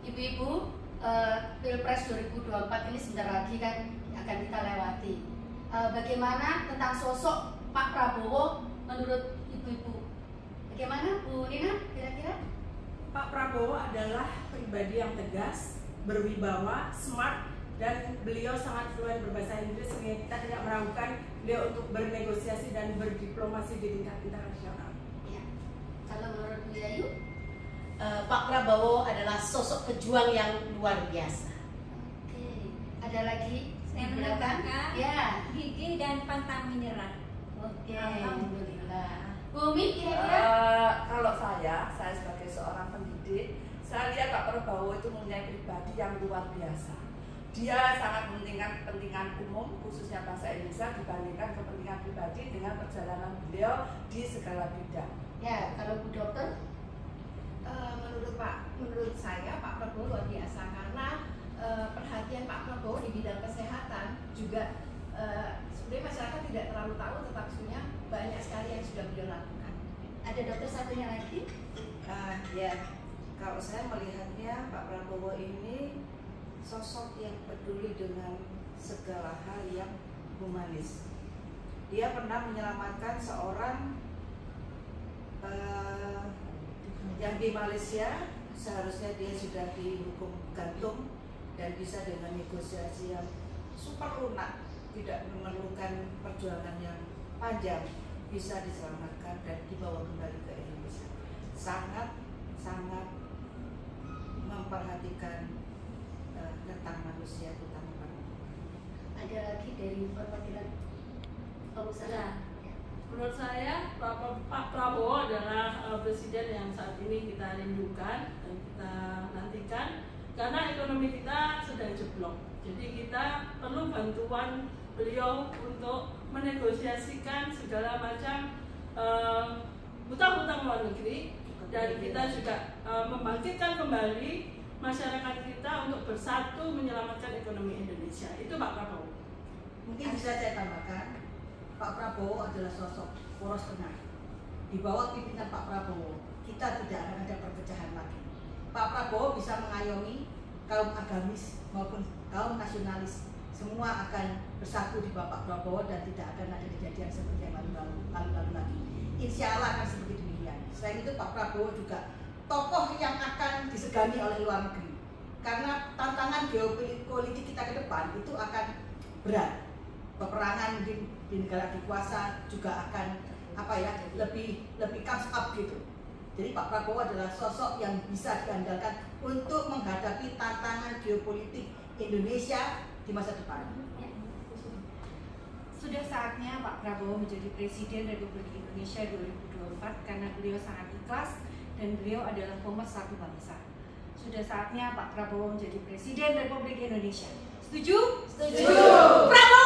Ibu-ibu, Pilpres 2024 ini sebentar lagi kan akan kita lewati. Bagaimana tentang sosok Pak Prabowo menurut ibu-ibu? Bagaimana Bu Nina kira-kira? Pak Prabowo adalah pribadi yang tegas, berwibawa, smart, dan beliau sangat fluent berbahasa Inggris sehingga kita tidak meragukan beliau untuk bernegosiasi dan berdiplomasi di tingkat internasional. Ya. Kalau menurut Bu Yayu? Pak Prabowo adalah sosok pejuang yang luar biasa. Oke. Ada lagi? Saya Di belakang? menambahkan Ya. gigih dan pantang menyerah. Oke. Alhamdulillah. Bu Umi kira-kira? Kalau saya sebagai seorang pendidik, saya lihat Pak Prabowo itu mempunyai pribadi yang luar biasa. Dia sangat mementingkan kepentingan umum, khususnya bangsa Indonesia, dibandingkan kepentingan pribadi dengan perjalanan beliau di segala bidang. Ya, kalau Bu Dokter? Menurut saya Pak Prabowo luar biasa karena perhatian Pak Prabowo di bidang kesehatan juga sebenarnya masyarakat tidak terlalu tahu, tetapi sebenarnya banyak sekali yang sudah beliau lakukan. Ada dokter satunya lagi? Ya, kalau saya melihatnya Pak Prabowo ini sosok yang peduli dengan segala hal yang humanis. Dia pernah menyelamatkan seorang yang di Malaysia, seharusnya dia sudah dihukum gantung dan bisa dengan negosiasi yang super lunak, tidak memerlukan perjuangan yang panjang, bisa diselamatkan dan dibawa kembali ke Indonesia. Sangat memperhatikan tentang manusia, tentang manusia. Ada lagi dari perwakilan pengusaha? Menurut saya Pak Prabowo adalah presiden yang saat ini kita rindukan dan kita nantikan karena ekonomi kita sedang jeblok. Jadi kita perlu bantuan beliau untuk menegosiasikan segala macam hutang-hutang luar negeri, dan kita juga membangkitkan kembali masyarakat kita untuk bersatu menyelamatkan ekonomi Indonesia. Itu Pak Prabowo. Mungkin bisa saya tambahkan, Pak Prabowo adalah sosok poros tengah. Di bawah pimpinan Pak Prabowo, kita tidak akan ada perpecahan lagi. Pak Prabowo bisa mengayomi kaum agamis maupun kaum nasionalis. Semua akan bersatu di bawah Pak Prabowo dan tidak akan ada kejadian seperti yang lalu-lalu lagi. Insya Allah akan seperti demikian. Selain itu Pak Prabowo juga tokoh yang akan disegani oleh luar negeri. Karena tantangan geopolitik kita ke depan itu akan berat. Peperangan di negara dikuasa juga akan lebih comes up gitu. Jadi Pak Prabowo adalah sosok yang bisa diandalkan untuk menghadapi tantangan geopolitik Indonesia di masa depan. Sudah saatnya Pak Prabowo menjadi Presiden Republik Indonesia 2024 karena beliau sangat ikhlas dan beliau adalah pemersatu bangsa. Sudah saatnya Pak Prabowo menjadi Presiden Republik Indonesia. Setuju? Setuju. Prabowo!